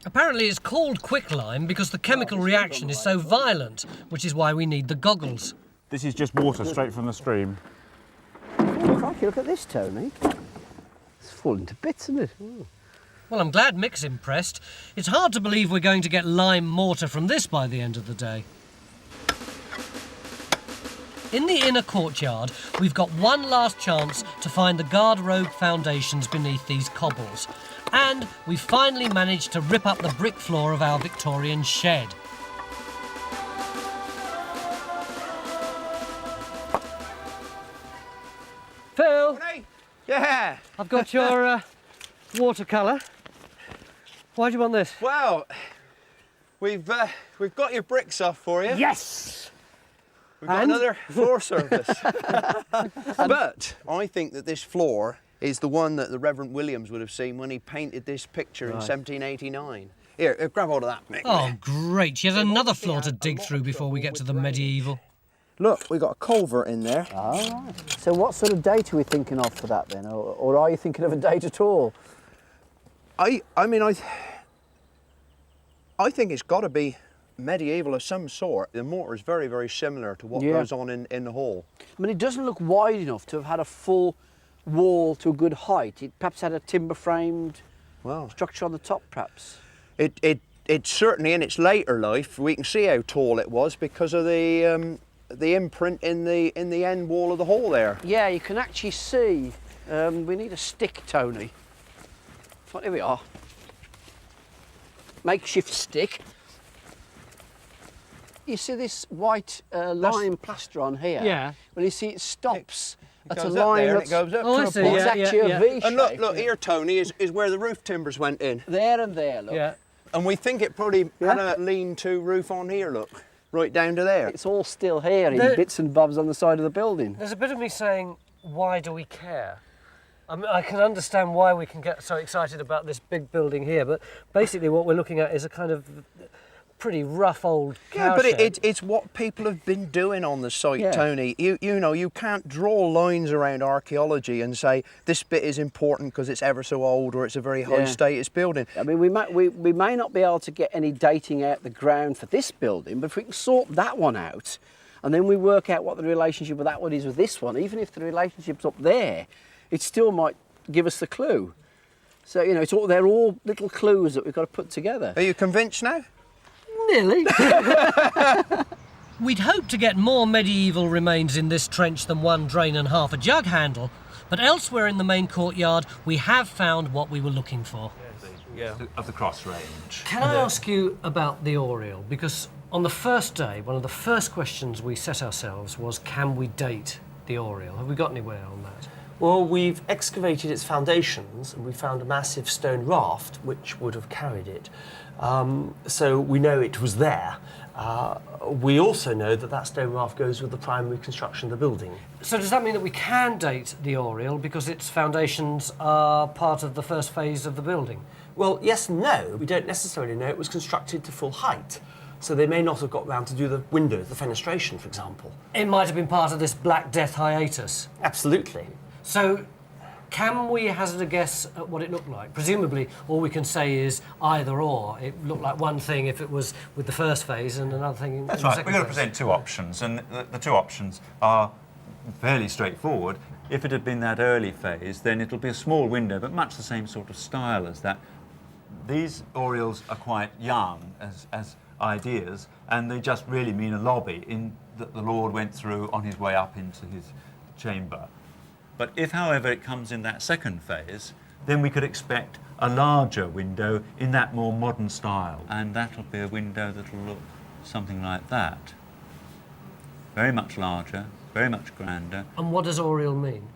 F: Apparently it's called quicklime because the chemical reaction is so violent, which is why we need the goggles.
H: This is just water straight from the stream.
C: Oh, crikey, look at this, Tony. It's falling to bits, isn't it? Ooh.
F: Well, I'm glad Mick's impressed. It's hard to believe we're going to get lime mortar from this by the end of the day. In the inner courtyard, we've got one last chance to find the garderobe foundations beneath these cobbles. And we've finally managed to rip up the brick floor of our Victorian shed.
B: Phil!
E: Yeah!
B: I've got your watercolour. Why do you want this?
E: Well, we've got your bricks off for you.
B: Yes!
E: We've got another floor surface. But I think that this floor is the one that the Reverend Williams would have seen when he painted this picture in 1789. Here, grab hold of that, Mick.
F: Oh, great. Yet another floor to dig through before we get to the medieval.
E: Look, we've got a culvert in there.
C: Ah, right. So what sort of date are we thinking of for that then? Or are you thinking of a date at all?
E: I think it's got to be medieval of some sort. The mortar is very, very similar to what goes on in the hall.
C: I mean, it doesn't look wide enough to have had a full wall to a good height. It perhaps had a timber-framed structure on the top, perhaps.
E: It's certainly in its later life. We can see how tall it was because of the imprint in the end wall of the hall there.
C: Yeah, you can actually see. We need a stick, Tony. Well, here we are. Makeshift stick. You see this white lime plaster on here?
B: Yeah.
C: Well, you see it stops at a
E: goes
C: line
E: up there
C: that's
E: and it goes up
B: Oh, I
E: to
B: see,
E: a point.
C: it's actually a V shape.
E: And look here, Tony, is where the roof timbers went in.
C: There and there, look.
B: Yeah.
E: And we think it probably had a lean-to roof on here, look. Right down to there.
C: It's all still here in bits and bobs on the side of the building.
B: There's a bit of me saying, why do we care? I mean, I can understand why we can get so excited about this big building here, but basically what we're looking at is a kind of pretty rough old cow
E: but
B: shed.
E: it's what people have been doing on the site, Tony. You know, you can't draw lines around archaeology and say this bit is important because it's ever so old or it's a very high status building.
C: I mean, we may not be able to get any dating out the ground for this building, but if we can sort that one out, and then we work out what the relationship of that one is with this one, even if the relationship's up there, it still might give us the clue. So, you know, they're all little clues that we've got to put together.
E: Are you convinced now?
C: Nearly.
F: We'd hoped to get more medieval remains in this trench than one drain and half a jug handle, but elsewhere in the main courtyard we have found what we were looking for.
H: Of the cross range.
B: Can I ask you about the Oriel? Because on the first day, one of the first questions we set ourselves was, can we date the Oriel? Have we got anywhere on that?
D: Well, we've excavated its foundations and we found a massive stone raft which would have carried it. So we know it was there. We also know that that stone raft goes with the primary construction of the building.
B: So does that mean that we can date the Oriel because its foundations are part of the first phase of the building?
D: Well, yes and no. We don't necessarily know it was constructed to full height. So they may not have got round to do the windows, the fenestration, for example.
B: It might have been part of this Black Death hiatus.
D: Absolutely.
B: So can we hazard a guess at what it looked like? Presumably, all we can say is either or. It looked like one thing if it was with the first phase and another thing in the second phase.
H: We're going to present two options, and the two options are fairly straightforward. If it had been that early phase, then it'll be a small window, but much the same sort of style as that. These oriels are quite young as ideas, and they just really mean a lobby in that the Lord went through on his way up into his chamber. But if, however, it comes in that second phase, then we could expect a larger window in that more modern style, and that'll be a window that'll look something like that. Very much larger, very much grander.
F: And what does oriel mean?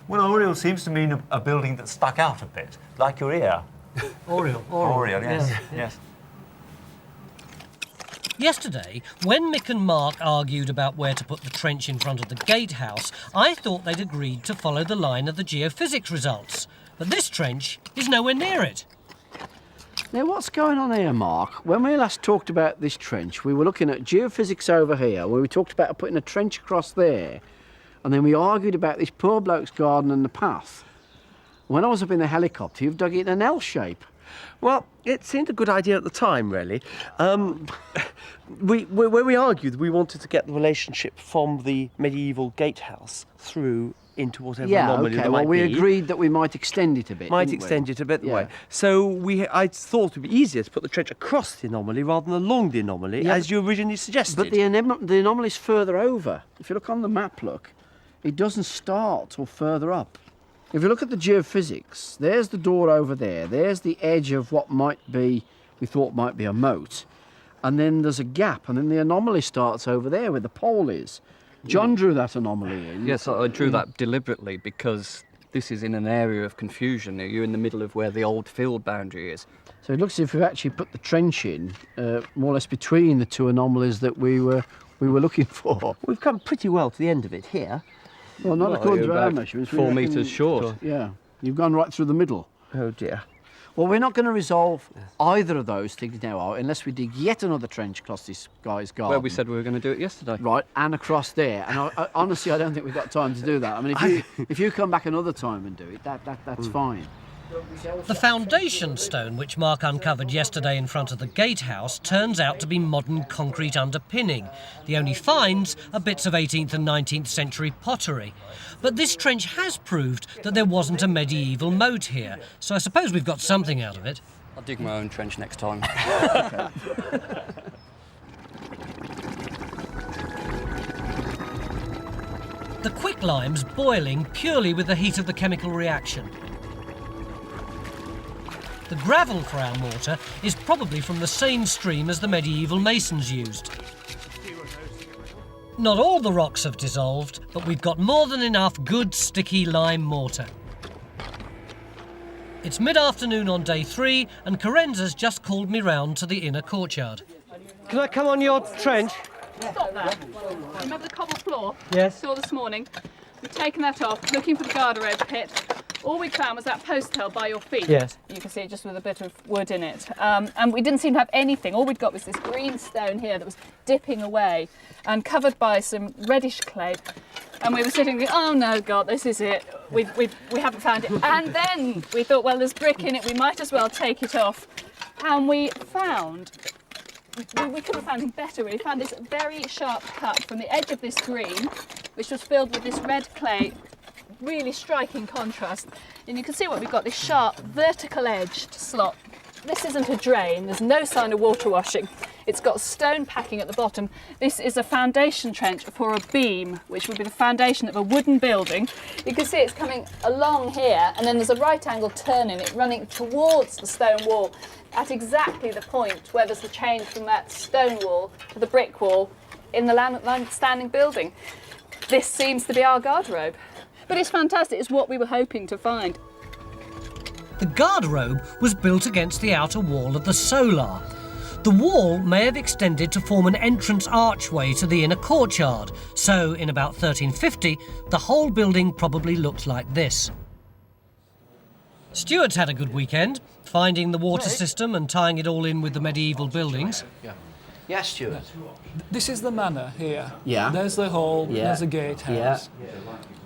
H: Well, oriel seems to mean a building that stuck out a bit, like your ear.
F: Oriel.
H: Oriel, yes,
F: Yeah.
H: yes.
F: Yesterday, when Mick and Mark argued about where to put the trench in front of the gatehouse, I thought they'd agreed to follow the line of the geophysics results. But this trench is nowhere near it.
C: Now, what's going on here, Mark? When we last talked about this trench, we were looking at geophysics over here, where we talked about putting a trench across there, and then we argued about this poor bloke's garden and the path. When I was up in the helicopter, you've dug it in an L shape.
D: Well, it seemed a good idea at the time, really. When we argued, we wanted to get the relationship from the medieval gatehouse through into whatever anomaly there might be.
C: We agreed that we might extend it a bit.
D: Might extend it a bit,
C: Yeah.
D: way. So I thought it would be easier to put the trench across the anomaly rather than along the anomaly, as you originally suggested.
C: But the anomaly's further over. If you look on the map, it doesn't start till further up. If you look at the geophysics, there's the door over there. There's the edge of what we thought might be a moat. And then there's a gap, and then the anomaly starts over there where the pole is. John drew that anomaly in.
O: Yes, I drew that deliberately because this is in an area of confusion. You're in the middle of where the old field boundary is.
C: So it looks as if we've actually put the trench in, more or less between the two anomalies that we were looking for.
D: We've come pretty well to the end of it here.
C: Well, not according to our
O: about
C: measurements.
O: 4 metres short.
C: Yeah, you've gone right through the middle.
D: Oh dear.
C: Well, we're not going to resolve either of those things now unless we dig yet another trench across this guy's garden.
O: Where we said we were going to do it yesterday.
C: Right, and across there. And honestly, I don't think we've got time to do that. I mean, if you come back another time and do it, that's fine.
F: The foundation stone which Mark uncovered yesterday in front of the gatehouse turns out to be modern concrete underpinning. The only finds are bits of 18th and 19th century pottery. But this trench has proved that there wasn't a medieval moat here, so I suppose we've got something out of it.
O: I'll dig my own trench next time.
F: The quicklime's boiling purely with the heat of the chemical reaction. The gravel for our mortar is probably from the same stream as the medieval masons used. Not all the rocks have dissolved, but we've got more than enough good sticky lime mortar. It's mid-afternoon on day 3 and Carenza's just called me round to the inner courtyard.
B: Can I come on your trench?
N: Stop there. Remember the cobble floor?
B: Yes.
N: Saw this morning. We've taken that off, looking for the guardrail pit. All we found was that post held by your feet.
B: Yes.
N: You can see it just with a bit of wood in it. And we didn't seem to have anything. All we'd got was this green stone here that was dipping away and covered by some reddish clay. And we were sitting there, oh no, God, this is it. We haven't found it. And then we thought, well, there's brick in it. We might as well take it off. And we found, we couldn't have found anything better really. We found this very sharp cut from the edge of this green, which was filled with this red clay. Really striking contrast, and you can see what we've got, this sharp vertical edged slot. This isn't a drain, there's no sign of water washing. It's got stone packing at the bottom. This is a foundation trench for a beam, which would be the foundation of a wooden building. You can see it's coming along here, and then there's a right angle turn in it running towards the stone wall at exactly the point where there's the change from that stone wall to the brick wall in the standing building. This seems to be our garderobe. But it's fantastic, it's what we were hoping to find.
F: The garderobe was built against the outer wall of the solar. The wall may have extended to form an entrance archway to the inner courtyard, so in about 1350, the whole building probably looked like this. Stuart's had a good weekend, finding the water system and tying it all in with the medieval buildings.
C: Yes, Stuart.
L: This is the manor here.
C: Yeah.
L: There's the hall, there's the gatehouse,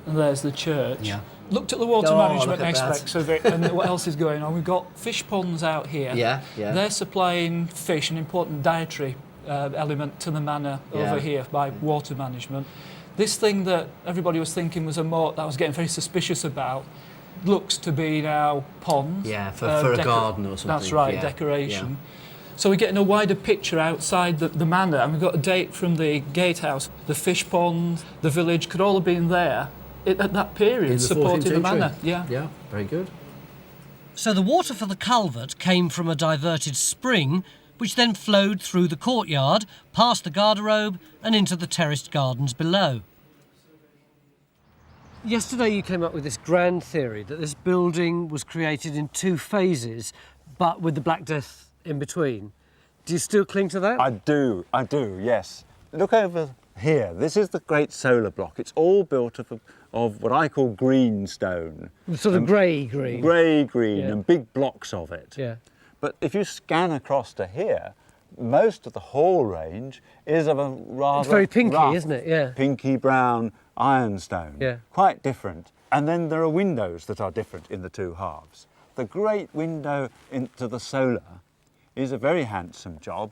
L: and there's the church. Yeah. Looked at the water management aspects of it and what else is going on. We've got fish ponds out here.
C: Yeah.
L: They're supplying fish, an important dietary element to the manor over here by water management. This thing that everybody was thinking was a moat that I was getting very suspicious about looks to be now ponds.
C: Yeah, for a garden or something.
L: That's right,
C: yeah.
L: decoration.
C: Yeah.
L: So we're getting a wider picture outside the manor, and we've got a date from the gatehouse. The fish pond, the village could all have been there at that period,
C: In the
L: supporting
C: 14th
L: the manor.
C: century. Yeah, very good.
F: So the water for the culvert came from a diverted spring, which then flowed through the courtyard, past the garderobe and into the terraced gardens below.
B: Yesterday you came up with this grand theory that this building was created in 2 phases, but with the Black Death in between. Do you still cling to that?
G: I do, yes. Look over here. This is the great solar block. It's all built of what I call green stone.
B: Sort of grey-green.
G: Grey-green,
B: Yeah.
G: and big blocks of it.
B: Yeah.
G: But if you scan across to here, most of the whole range is of a rather
B: It's very pinky,
G: rough,
B: isn't it? Yeah.
G: pinky brown ironstone.
B: Yeah.
G: Quite different. And then there are windows that are different in the 2 halves. The great window into the solar is a very handsome job.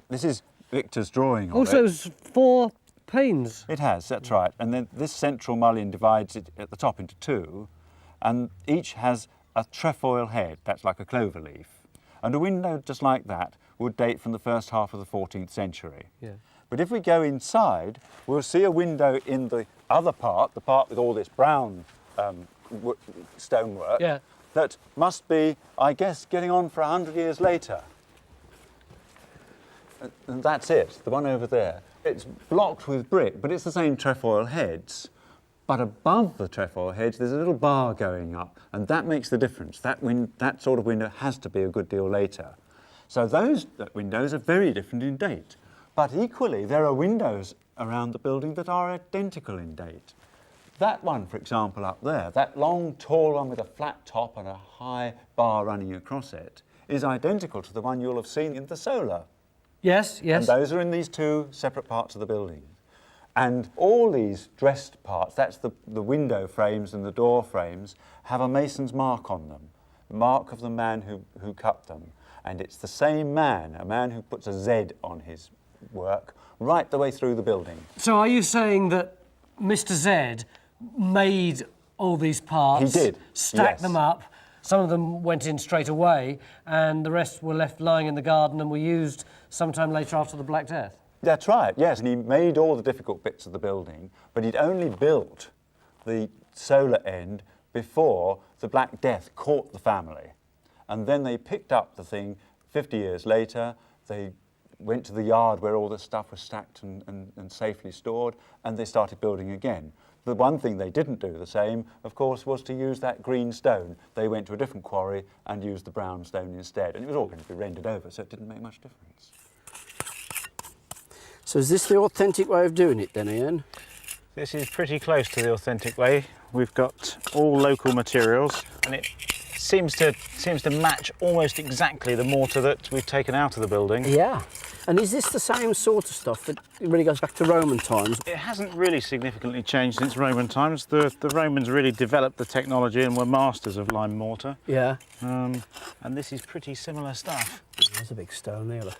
G: This is Victor's drawing of
B: Also,
G: it.
B: it was 4 panes.
G: It has, that's right. And then this central mullion divides it at the top into 2, and each has a trefoil head, that's like a clover leaf. And a window just like that would date from the first half of the 14th century.
B: Yeah.
G: But if we go inside, we'll see a window in the other part, the part with all this brown stonework,
B: Yeah.
G: that must be, I guess, getting on for 100 years later. And that's it, the one over there. It's blocked with brick, but it's the same trefoil heads. But above the trefoil heads, there's a little bar going up, and that makes the difference. That sort of window has to be a good deal later. So those windows are very different in date. But equally, there are windows around the building that are identical in date. That one, for example, up there, that long, tall one with a flat top and a high bar running across it, is identical to the one you'll have seen in the solar.
B: Yes, yes.
G: And those are in these 2 separate parts of the building. And all these dressed parts, that's the window frames and the door frames, have a mason's mark on them, the mark of the man who cut them. And it's the same man, a man who puts a Z on his work, right the way through the building.
B: So are you saying that Mr. Z made all these parts?
G: He did,
B: Stacked
G: yes.
B: them up. Some of them went in straight away, and the rest were left lying in the garden and were used sometime later after the Black Death.
G: That's right, yes, and he made all the difficult bits of the building, but he'd only built the solar end before the Black Death caught the family. And then they picked up the thing 50 years later, they went to the yard where all the stuff was stacked and safely stored, and they started building again. The one thing they didn't do the same, of course, was to use that green stone. They went to a different quarry and used the brown stone instead, and it was all going to be rendered over, so it didn't make much difference.
C: So is this the authentic way of doing it then, Ian?
P: This is pretty close to the authentic way. We've got all local materials, and it seems to match almost exactly the mortar that we've taken out of the building.
C: Yeah. And is this the same sort of stuff that really goes back to Roman times?
P: It hasn't really significantly changed since Roman times. The Romans really developed the technology and were masters of lime mortar.
C: Yeah.
P: And this is pretty similar stuff.
C: There's a big stone there. Look.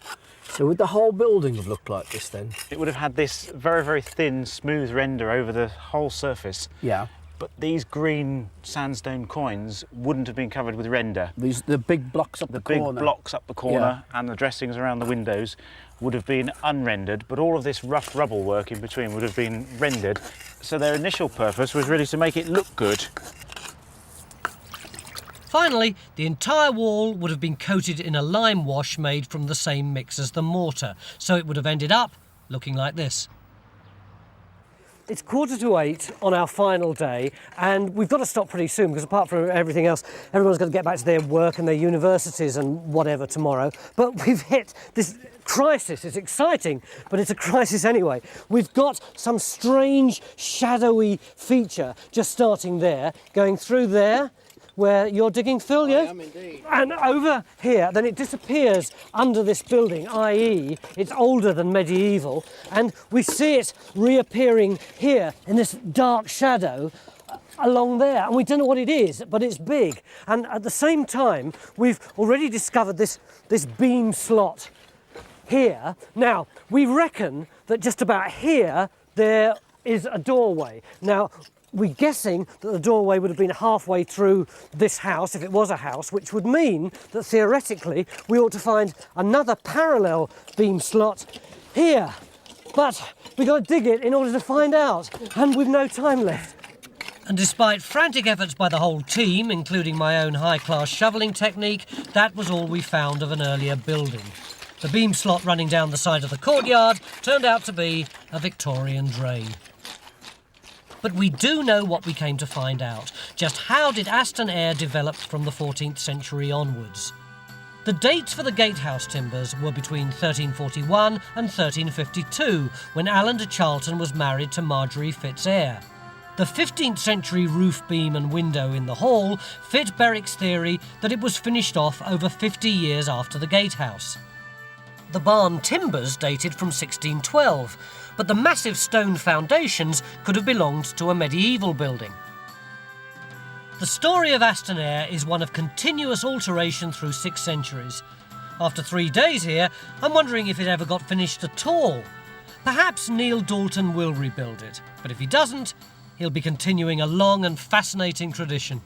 C: So would the whole building have looked like this then?
P: It would have had this very, very thin, smooth render over the whole surface.
C: Yeah.
P: But these green sandstone coins wouldn't have been covered with render.
C: The big blocks up the corner.
P: The big blocks up the corner and the dressings around the windows would have been unrendered, but all of this rough rubble work in between would have been rendered. So their initial purpose was really to make it look good.
F: Finally, the entire wall would have been coated in a lime wash made from the same mix as the mortar, so it would have ended up looking like this.
B: It's 7:45 on our final day, and we've got to stop pretty soon because apart from everything else, everyone's got to get back to their work and their universities and whatever tomorrow. But we've hit this crisis. It's exciting, but it's a crisis anyway. We've got some strange shadowy feature just starting there, going through there, where you're digging, Phil, yes? I am indeed. And over here, then it disappears under this building, i.e. it's older than medieval, and we see it reappearing here in this dark shadow along there, and we don't know what it is, but it's big. And at the same time, we've already discovered this beam slot here. Now, we reckon that just about here, there is a doorway. Now, we're guessing that the doorway would have been halfway through this house, if it was a house, which would mean that theoretically we ought to find another parallel beam slot here. But we've got to dig it in order to find out, and we've no time left.
F: And despite frantic efforts by the whole team, including my own high-class shovelling technique, that was all we found of an earlier building. The beam slot running down the side of the courtyard turned out to be a Victorian drain. But we do know what we came to find out. Just how did Aston Air develop from the 14th century onwards? The dates for the gatehouse timbers were between 1341 and 1352, when Alan de Charlton was married to Marjorie Fitz-Eyre. The 15th century roof beam and window in the hall fit Berwick's theory that it was finished off over 50 years after the gatehouse. The barn timbers dated from 1612, but the massive stone foundations could have belonged to a medieval building. The story of Aston Air is one of continuous alteration through 6 centuries. After 3 days here, I'm wondering if it ever got finished at all. Perhaps Neil Dalton will rebuild it, but if he doesn't, he'll be continuing a long and fascinating tradition.